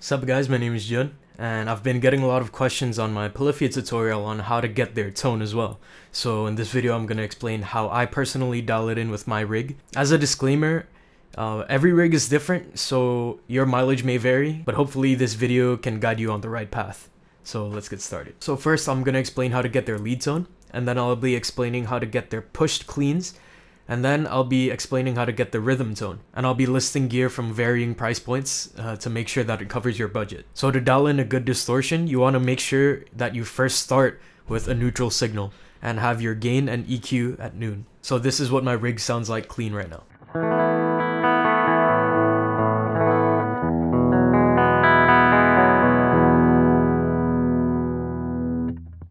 Sup guys, my name is Jun, and I've been getting a lot of questions on my Polyphia tutorial on how to get their tone as well. So in this video I'm going to explain how I personally dial it in with my rig. As a disclaimer, every rig is different, so your mileage may vary, but hopefully this video can guide you on the right path. So let's get started. So first I'm going to explain how to get their lead tone, and then I'll be explaining how to get their pushed cleans, and then I'll be explaining how to get the rhythm tone, and I'll be listing gear from varying price points to make sure that it covers your budget. So to dial in a good distortion, you want to make sure that you first start with a neutral signal and have your gain and EQ at noon. So this is what my rig sounds like clean right now.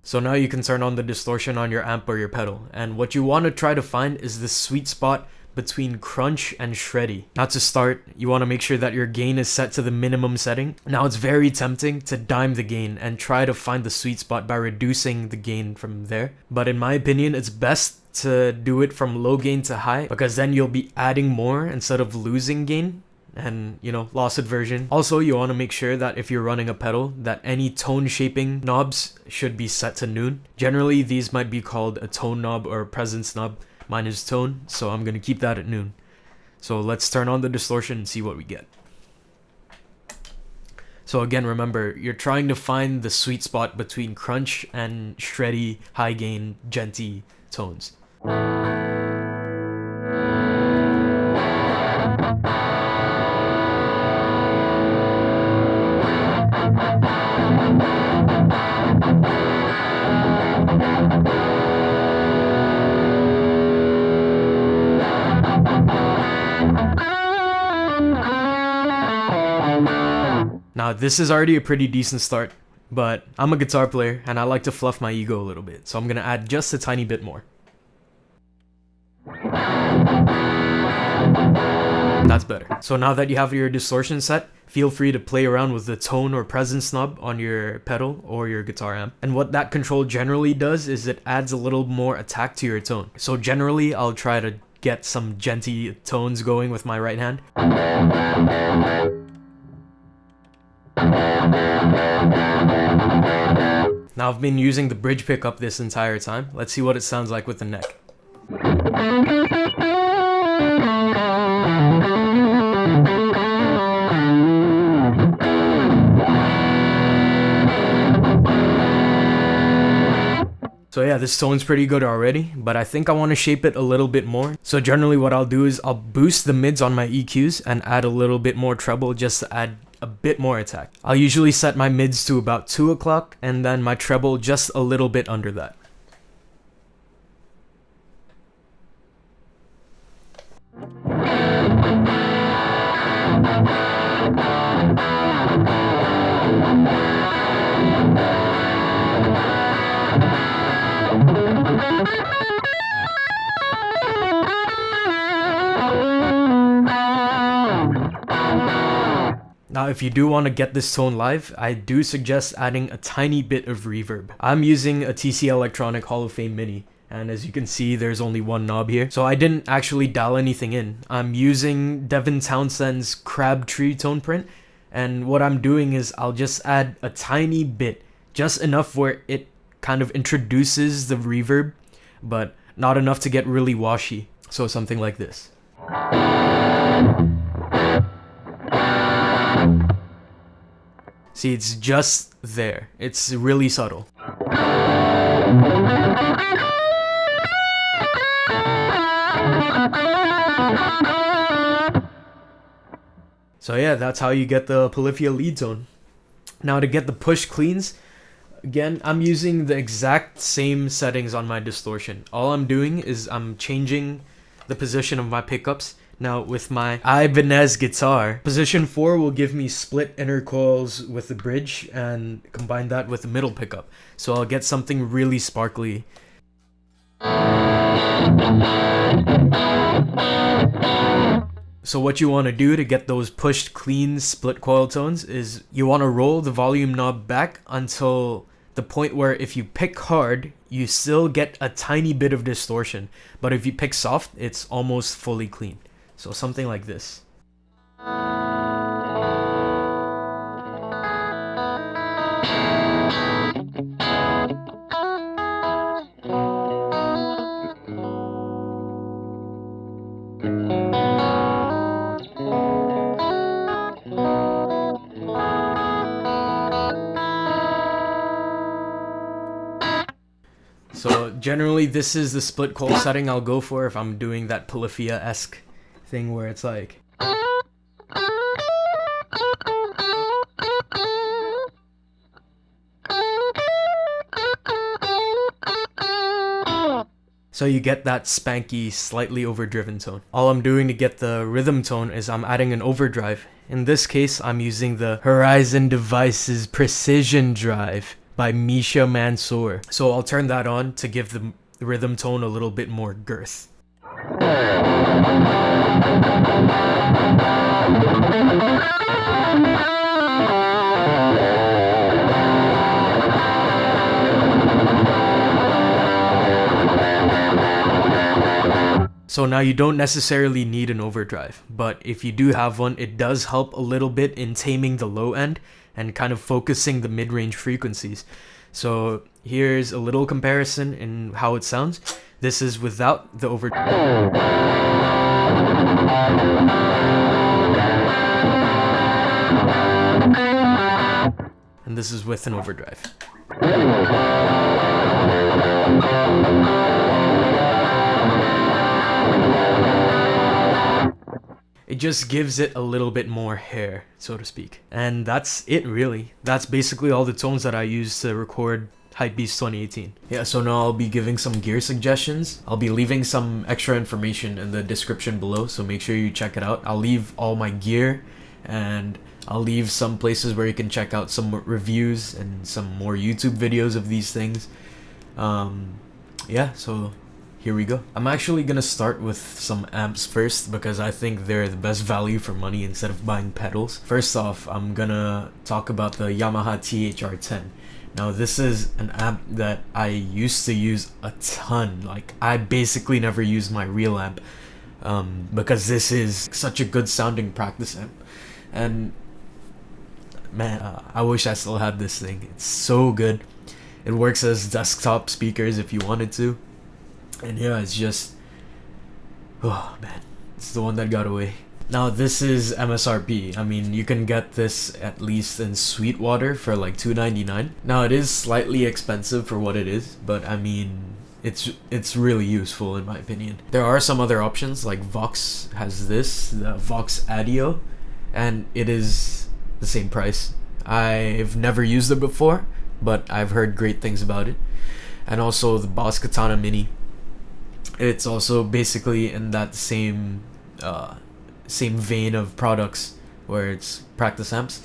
So now you can turn on the distortion on your amp or your pedal, and what you want to try to find is the sweet spot between crunch and shreddy. Now to start, you want to make sure that your gain is set to the minimum setting. Now it's very tempting to dime the gain and try to find the sweet spot by reducing the gain from there, but in my opinion it's best to do it from low gain to high, because then you'll be adding more instead of losing gain and, you know, loss aversion. Also, you want to make sure that if you're running a pedal, that any tone shaping knobs should be set to noon. Generally these might be called a tone knob or a presence knob. Mine is tone, so I'm gonna keep that at noon. So let's turn on the distortion and see what we get. So again, remember, you're trying to find the sweet spot between crunch and shreddy, high gain, genty tones. Now this is already a pretty decent start, but I'm a guitar player and I like to fluff my ego a little bit, so I'm gonna add just a tiny bit more. That's better. So now that you have your distortion set, feel free to play around with the tone or presence knob on your pedal or your guitar amp. And what that control generally does is it adds a little more attack to your tone. So generally I'll try to get some genty tones going with my right hand. Now I've been using the bridge pickup this entire time. Let's see what it sounds like with the neck. So yeah, this tone's pretty good already, but I think I want to shape it a little bit more. So generally what I'll do is I'll boost the mids on my EQs and add a little bit more treble just to add a bit more attack. I'll usually set my mids to about 2 o'clock and then my treble just a little bit under that. Now if you do want to get this tone live, I do suggest adding a tiny bit of reverb. I'm using a TC Electronic Hall of Fame Mini, and as you can see there's only one knob here, so I didn't actually dial anything in. I'm using Devin Townsend's Crabtree tone print, and what I'm doing is I'll just add a tiny bit, just enough where it kind of introduces the reverb, but not enough to get really washy. So something like this. See, it's just there. It's really subtle. So yeah, that's how you get the Polyphia lead tone. Now to get the push cleans, again, I'm using the exact same settings on my distortion. All I'm doing is I'm changing the position of my pickups. Now with my Ibanez guitar, position 4 will give me split inner coils with the bridge and combine that with the middle pickup. So I'll get something really sparkly. So what you want to do to get those pushed clean split coil tones is you want to roll the volume knob back until the point where if you pick hard, you still get a tiny bit of distortion, but if you pick soft, it's almost fully clean. So something like this. Generally, this is the split coil setting I'll go for if I'm doing that Polyphia-esque thing where it's like... So you get that spanky, slightly overdriven tone. All I'm doing to get the rhythm tone is I'm adding an overdrive. In this case, I'm using the Horizon Devices Precision Drive by Misha Mansour. So I'll turn that on to give the rhythm tone a little bit more girth. So now you don't necessarily need an overdrive, but if you do have one, it does help a little bit in taming the low end and kind of focusing the mid-range frequencies. So here's a little comparison in how it sounds. This is without the overdrive. And this is with an overdrive. It just gives it a little bit more hair, so to speak. And that's it, really. That's basically all the tones that I use to record Hypebeast 2018. Yeah, so now I'll be giving some gear suggestions. I'll be leaving some extra information in the description below, so make sure you check it out. I'll leave all my gear, and I'll leave some places where you can check out some reviews and some more YouTube videos of these things. Yeah, so here we go. I'm actually gonna start with some amps first because I think they're the best value for money instead of buying pedals. First off, I'm gonna talk about the Yamaha THR10. Now this is an amp that I used to use a ton. Like, I basically never used my real amp because this is such a good sounding practice amp. And man, I wish I still had this thing. It's so good. It works as desktop speakers if you wanted to. And yeah, it's just, oh man, it's the one that got away. Now this is MSRP. I mean, you can get this at least in Sweetwater for like $2.99. Now it is slightly expensive for what it is, but I mean, it's really useful in my opinion. There are some other options, like Vox has this, the Vox Adio, and it is the same price. I've never used it before, but I've heard great things about it. And also the Boss Katana Mini. It's also basically in that same vein of products where it's practice amps.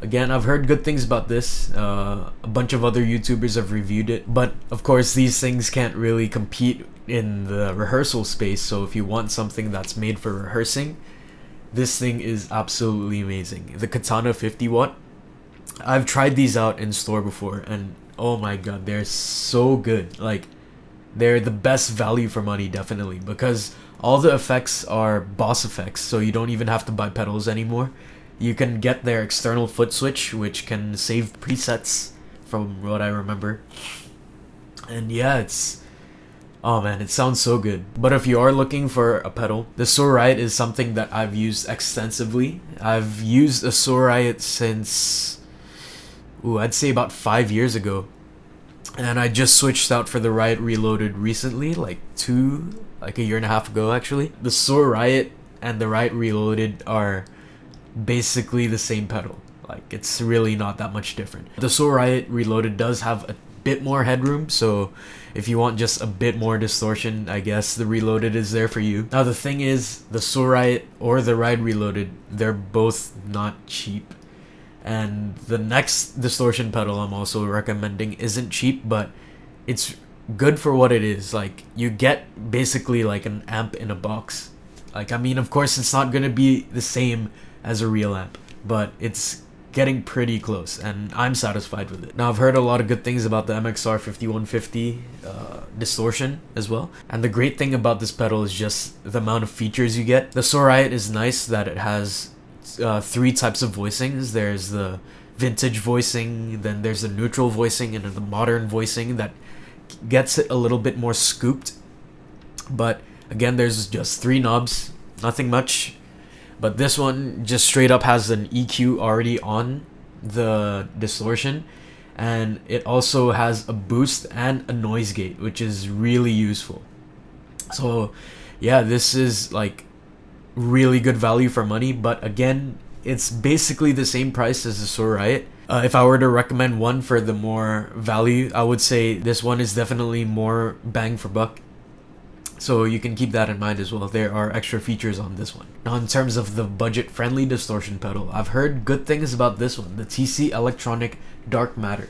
Again, I've heard good things about this. A bunch of other YouTubers have reviewed it, but of course these things can't really compete in the rehearsal space. So if you want something that's made for rehearsing, this thing is absolutely amazing. The Katana 50 watt. I've tried these out in store before, and oh my god, they're so good. Like, they're the best value for money, definitely, because all the effects are Boss effects, so you don't even have to buy pedals anymore. You can get their external foot switch, which can save presets from what I remember. And yeah, it's, oh man, it sounds so good. But if you are looking for a pedal, the Suhr RIot is something that I've used extensively. I've used a Suhr RIot since, I'd say about 5 years ago. And I just switched out for the RIot Reloaded recently, like a year and a half ago actually. The Suhr RIot and the RIot Reloaded are basically the same pedal. Like, it's really not that much different. The Suhr RIot Reloaded does have a bit more headroom, so if you want just a bit more distortion, I guess the Reloaded is there for you. Now the thing is, the Suhr RIot or the RIot Reloaded, they're both not cheap. And the next distortion pedal I'm also recommending isn't cheap, but it's good for what it is. Like, you get basically like an amp in a box. Like, I mean, of course it's not gonna be the same as a real amp, but it's getting pretty close, and I'm satisfied with it. Now, I've heard a lot of good things about the MXR 5150 distortion as well, and the great thing about this pedal is just the amount of features you get. The Suhr RIot is nice that it has 3 types of voicings. There's the vintage voicing, then there's the neutral voicing, and then the modern voicing that gets it a little bit more scooped. But again, there's just 3 knobs, nothing much. But this one just straight up has an EQ already on the distortion, and it also has a boost and a noise gate, which is really useful. So yeah, this is like really good value for money, but again, it's basically the same price as the Suhr RIot. If I were to recommend one for the more value, I would say this one is definitely more bang for buck. So you can keep that in mind as well. There are extra features on this one. Now in terms of the budget-friendly distortion pedal, I've heard good things about this one, the TC Electronic Dark Matter.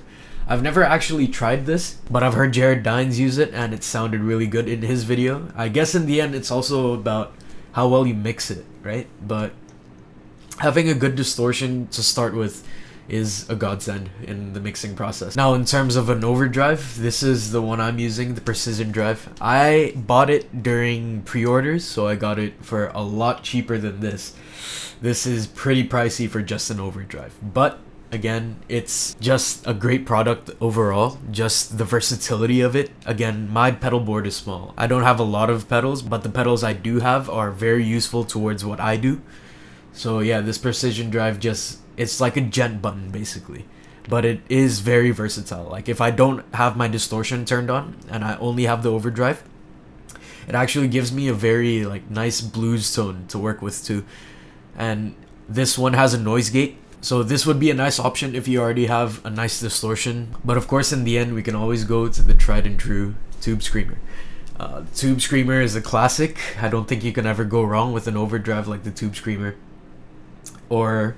I've never actually tried this, but I've heard Jared Dines use it and it sounded really good in his video. I guess in the end it's also about how well you mix it, right? But having a good distortion to start with is a godsend in the mixing process. Now in terms of an overdrive, this is the one I'm using, the Precision Drive. I bought it during pre-orders, so I got it for a lot cheaper than this. This is pretty pricey for just an overdrive, but again, it's just a great product overall, just the versatility of it. Again, my pedal board is small. I don't have a lot of pedals, but the pedals I do have are very useful towards what I do. So yeah, this Precision Drive it's like a gent button basically, but it is very versatile. Like if I don't have my distortion turned on and I only have the overdrive, it actually gives me a very like nice blues tone to work with too. And this one has a noise gate, so this would be a nice option if you already have a nice distortion. But of course in the end we can always go to the tried and true Tube Screamer. The Tube Screamer is a classic. I don't think you can ever go wrong with an overdrive like the Tube Screamer. Or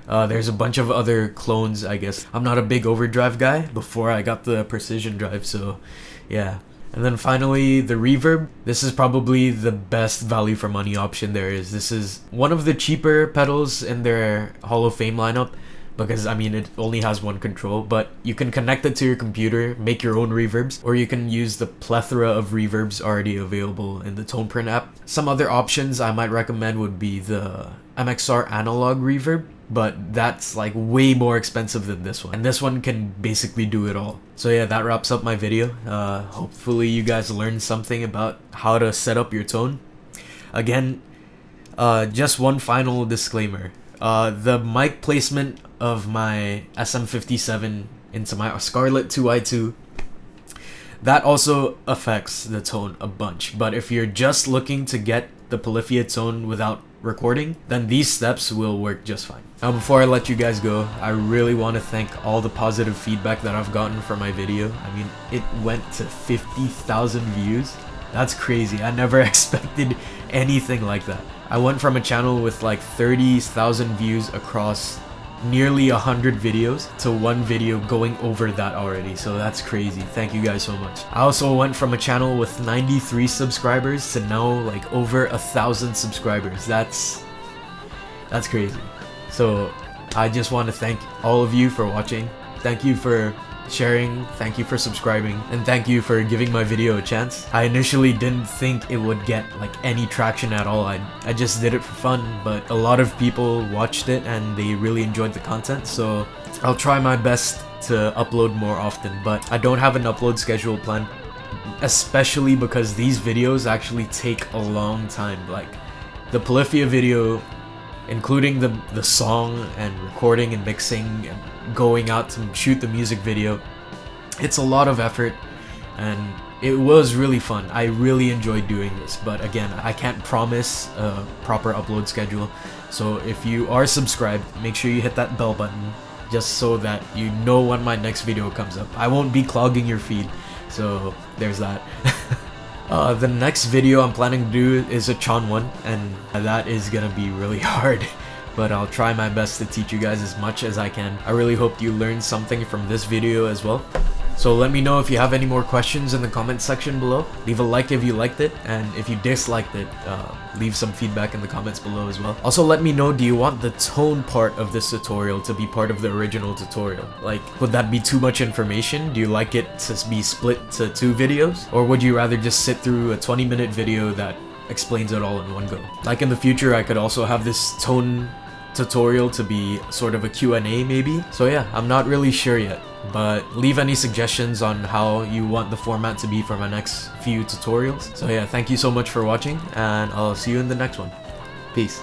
there's a bunch of other clones, I guess. I'm not a big overdrive guy before I got the Precision Drive, so yeah. And then finally, the Reverb. This is probably the best value for money option there is. This is one of the cheaper pedals in their Hall of Fame lineup, because I mean it only has one control, but you can connect it to your computer, make your own reverbs, or you can use the plethora of reverbs already available in the TonePrint app. Some other options I might recommend would be the MXR analog reverb, but that's like way more expensive than this one, and this one can basically do it all. So yeah, that wraps up my video. Hopefully you guys learned something about how to set up your tone. Again, just one final disclaimer. The mic placement of my SM57 into my Scarlett 2i2, that also affects the tone a bunch. But if you're just looking to get the Polyphia tone without recording, then these steps will work just fine. Now before I let you guys go, I really want to thank all the positive feedback that I've gotten for my video. I mean, it went to 50,000 views. That's crazy. I never expected anything like that. I went from a channel with like 30,000 views across nearly 100 videos to one video going over that already, so that's crazy. Thank you guys so much. I also went from a channel with 93 subscribers to now like over 1,000 subscribers. That's crazy. So I just want to thank all of you for watching. Thank you for sharing, thank you for subscribing, and thank you for giving my video a chance. I initially didn't think it would get like any traction at all. I just did it for fun, but a lot of people watched it and they really enjoyed the content, so I'll try my best to upload more often, but I don't have an upload schedule planned, especially because these videos actually take a long time. Like the Polyphia video, including the song and recording and mixing and going out to shoot the music video, it's a lot of effort and it was really fun. I really enjoyed doing this, but again, I can't promise a proper upload schedule. So if you are subscribed, make sure you hit that bell button just so that you know when my next video comes up. I won't be clogging your feed, so there's that. The next video I'm planning to do is a Chon one, and that is gonna be really hard, but I'll try my best to teach you guys as much as I can. I really hope you learned something from this video as well. So let me know if you have any more questions in the comment section below. Leave a like if you liked it, and if you disliked it, leave some feedback in the comments below as well. Also let me know, do you want the tone part of this tutorial to be part of the original tutorial? Like, would that be too much information? Do you like it to be split to 2 videos? Or would you rather just sit through a 20-minute video that explains it all in one go? Like in the future, I could also have this tone tutorial to be sort of a Q&A maybe. So yeah, I'm not really sure yet, but leave any suggestions on how you want the format to be for my next few tutorials. So yeah, thank you so much for watching, and I'll see you in the next one. Peace.